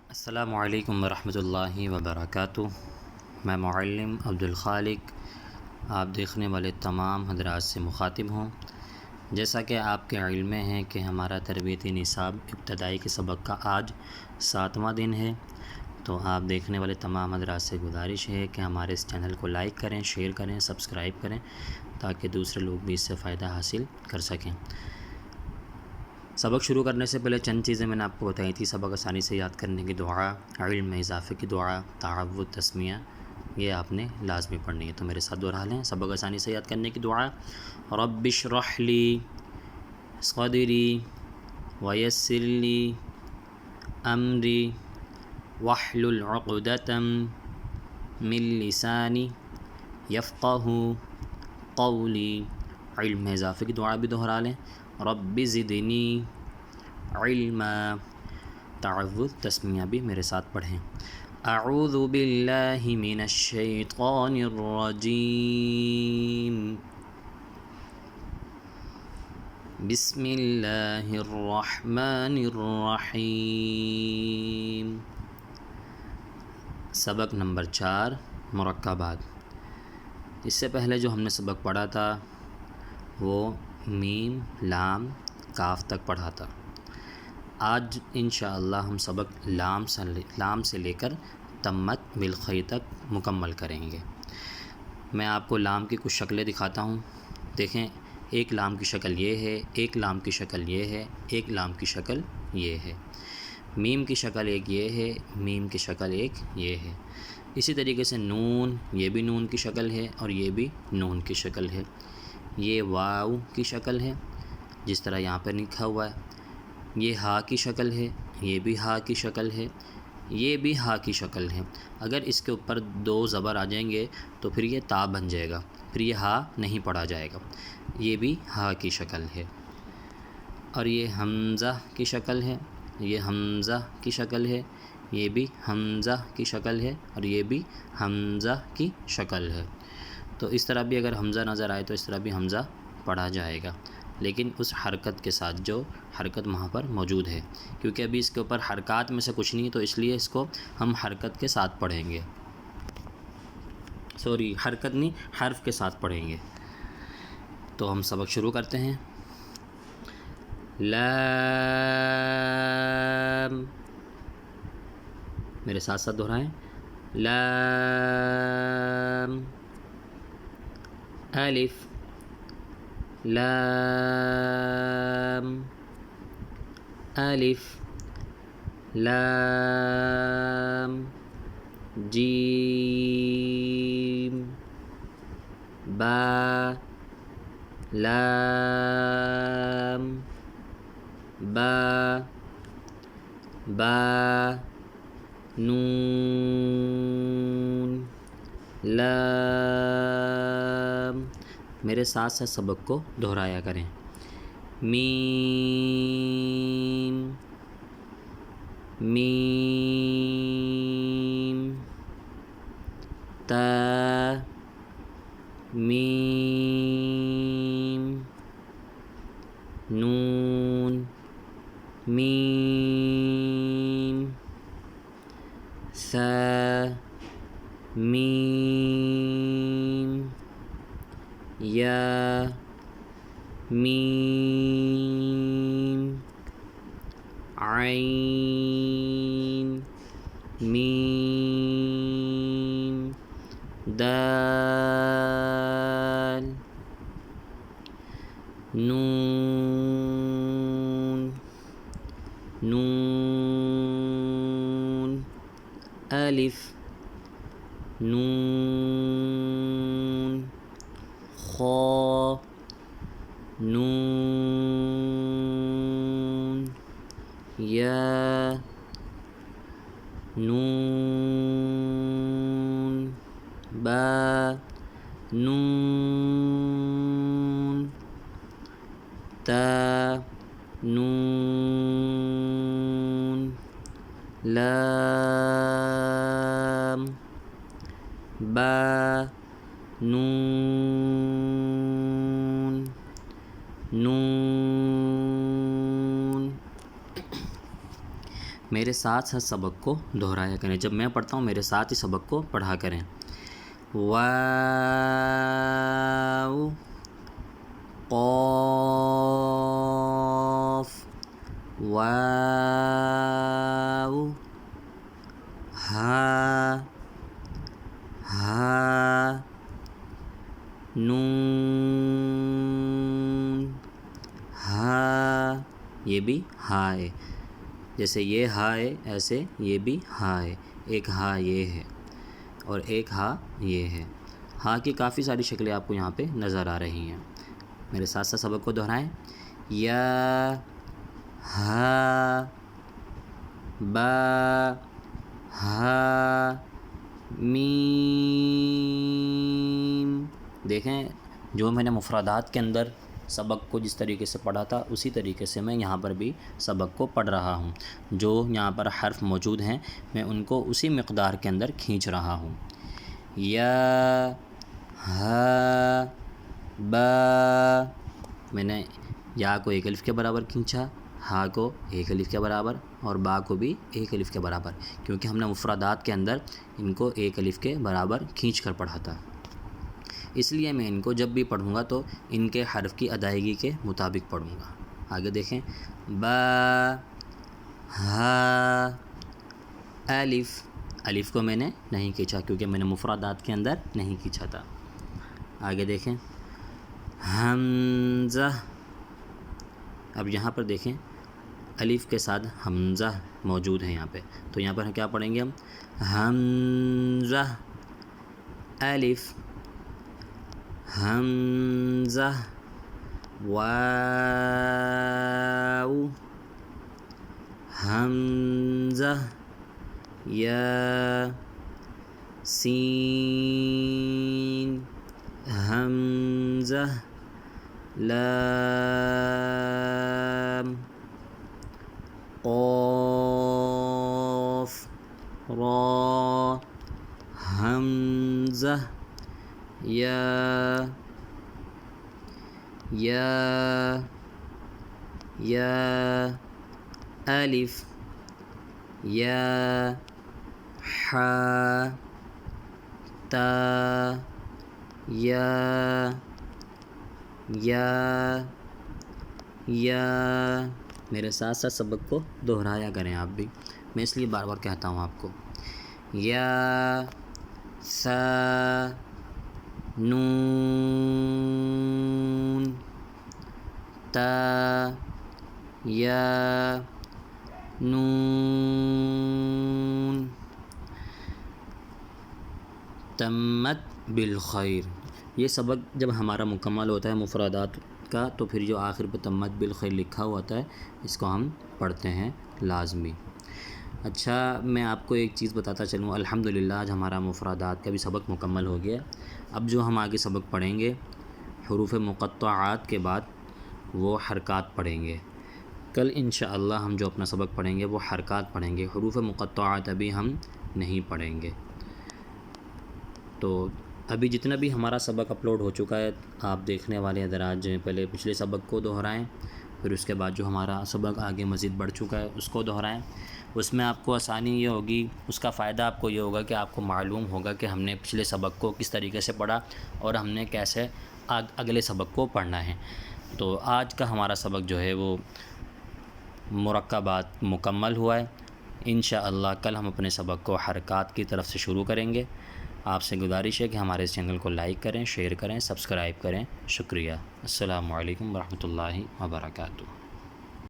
السلام علیکم ورحمۃ اللہ وبرکاتہ۔ میں معلم عبدالخالق آپ دیکھنے والے تمام حضرات سے مخاطب ہوں۔ جیسا کہ آپ کے علم میں ہے کہ ہمارا تربیتی نصاب ابتدائی کے سبق کا آج 7واں دن ہے، تو آپ دیکھنے والے تمام حضرات سے گزارش ہے کہ ہمارے اس چینل کو لائک کریں، شیئر کریں، سبسکرائب کریں تاکہ دوسرے لوگ بھی اس سے فائدہ حاصل کر سکیں۔ سبق شروع کرنے سے پہلے چند چیزیں میں نے آپ کو بتائی تھی۔ سبق آسانی سے یاد کرنے کی دعا، علم میں اضافے کی دعا، تعوذ، تسمیہ، یہ آپ نے لازمی پڑھنی ہے، تو میرے ساتھ دہرا لیں۔ سبق آسانی سے یاد کرنے کی دعا: رب اشرح لی صدری ویسر لی امری واحلل عقدۃ من لسانی یفقہوا قولی۔ علم میں اضافے کی دعا بھی دہرا لیں: رب زدنی علما۔ تعوذ، تسمیہ بھی میرے ساتھ پڑھیں: اعوذ باللہ من الشیطان الرجیم، بسم اللہ الرحمن الرحیم۔ سبق نمبر 4، مرکبات۔ اس سے پہلے جو ہم نے سبق پڑھا تھا وہ میم، لام، کاف تک پڑھا تھا۔ آج انشاءاللہ ہم سبق لام سے لے کر تمت بالخیر تک مکمل کریں گے۔ میں آپ کو لام کی کچھ شکلیں دکھاتا ہوں۔ دیکھیں، ایک لام کی شکل یہ ہے، ایک لام کی شکل یہ ہے، ایک لام کی شکل یہ ہے۔ میم کی شکل ایک یہ ہے، میم کی شکل ایک یہ ہے۔ اسی طریقے سے نون، یہ بھی نون کی شکل ہے اور یہ بھی نون کی شکل ہے۔ یہ واو کی شکل ہے جس طرح یہاں پر لکھا ہوا ہے۔ یہ ہا کی شکل ہے، یہ بھی ہا کی شکل ہے، یہ بھی ہا کی شکل ہے۔ اگر اس کے اوپر 2 زبر آ جائیں گے تو پھر یہ تا بن جائے گا، پھر یہ ہا نہیں پڑھا جائے گا۔ یہ بھی ہا کی شکل ہے۔ اور یہ حمزہ کی شکل ہے، یہ حمزہ کی شکل ہے، یہ بھی حمزہ کی شکل ہے اور یہ بھی حمزہ کی شکل ہے۔ تو اس طرح بھی اگر حمزہ نظر آئے تو اس طرح بھی حمزہ پڑھا جائے گا، لیکن اس حرکت کے ساتھ جو حرکت وہاں پر موجود ہے، کیونکہ ابھی اس کے اوپر حرکات میں سے کچھ نہیں ہے تو اس لیے اس کو ہم حرکت کے ساتھ پڑھیں گے، حرکت نہیں، حرف کے ساتھ پڑھیں گے۔ تو ہم سبق شروع کرتے ہیں۔ لام، میرے ساتھ ساتھ دہرائیں: لام، الف، لام، الف، لام، جیم، با، لام، با، با، نون، لام۔ میرے ساتھ ساتھ سبق کو دہرایا کریں: میم، میم، تا، میم، نون، میم، ثا، میم، یا، میم، عین، میم، دال، نون، نون، الف، نون، خا، نون، یا، نون، با، نون، تا، نون، لام، با، نون، نون۔ میرے ساتھ ساتھ سبق کو دہرایا کریں. جب میں پڑھتا ہوں میرے ساتھ ہی سبق کو پڑھا کریں. واو قاف واو ہا ہا نون ہا. یہ بھی ہا ہے. جیسے یہ ہا ہے ایسے یہ بھی ہا ہے. ایک ہا یہ ہے اور ایک ہا یہ ہے. ہا کی کافی ساری شکلیں آپ کو یہاں پہ نظر آ رہی ہیں. میرے ساتھ ساتھ سبق کو دہرائیں. یا ہا با ہا میم. دیکھیں جو میں نے مفردات کے اندر سبق کو جس طریقے سے پڑھا تھا اسی طریقے سے میں یہاں پر بھی سبق کو پڑھ رہا ہوں. جو یہاں پر حرف موجود ہیں میں ان کو اسی مقدار کے اندر کھینچ رہا ہوں. یا ہا با. میں نے یا کو ایک الف کے برابر کھینچا, ہا کو ایک الف کے برابر اور با کو بھی ایک الف کے برابر, کیونکہ ہم نے مفردات کے اندر ان کو ایک الف کے برابر کھینچ کر پڑھا تھا. اس لیے میں ان کو جب بھی پڑھوں گا تو ان کے حرف کی ادائیگی کے مطابق پڑھوں گا. آگے دیکھیں. با ہا الف. الف کو میں نے نہیں کھینچا کیونکہ میں نے مفردات کے اندر نہیں کھینچا تھا. آگے دیکھیں. حمزہ. اب یہاں پر دیکھیں الف کے ساتھ حمزہ موجود ہے یہاں پہ, تو یہاں پر ہم کیا پڑھیں گے؟ ہم حمزہ الف حمزہ واو حمزہ یا سین حمزہ لام قاف را حمزہ یا الف یا حا تا یا میرے ساتھ ساتھ سبق کو دہرایا کریں آپ بھی. میں اس لیے بار بار کہتا ہوں آپ کو. یا سا نون تا یا نون تمت بالخیر. یہ سبق جب ہمارا مکمل ہوتا ہے مفردات کا تو پھر جو آخر پہ تمت بالخیر لکھا ہوا ہوتا ہے اس کو ہم پڑھتے ہیں لازمی. اچھا میں آپ کو ایک چیز بتاتا چلوں. الحمدللہ آج ہمارا مفردات کا بھی سبق مکمل ہو گیا. اب جو ہم آگے سبق پڑھیں گے حروف مقطعات کے بعد وہ حرکات پڑھیں گے. کل انشاءاللہ ہم جو اپنا سبق پڑھیں گے وہ حرکات پڑھیں گے. حروف مقطعات ابھی ہم نہیں پڑھیں گے. تو ابھی جتنا بھی ہمارا سبق اپلوڈ ہو چکا ہے آپ دیکھنے والے حضرات جو ہیں پہلے پچھلے سبق کو دہرائیں, پھر اس کے بعد جو ہمارا سبق آگے مزید بڑھ چکا ہے اس کو دہرائیں. اس میں آپ کو آسانی یہ ہوگی, اس کا فائدہ آپ کو یہ ہوگا کہ آپ کو معلوم ہوگا کہ ہم نے پچھلے سبق کو کس طریقے سے پڑھا اور ہم نے کیسے اگلے سبق کو پڑھنا ہے. تو آج کا ہمارا سبق جو ہے وہ مرکبات مکمل ہوا ہے. انشاءاللہ کل ہم اپنے سبق کو حرکات کی طرف سے شروع کریں گے. آپ سے گزارش ہے کہ ہمارے اس چینل کو لائک کریں, شیئر کریں, سبسکرائب کریں. شکریہ. السلام علیکم ورحمۃ اللہ وبرکاتہ.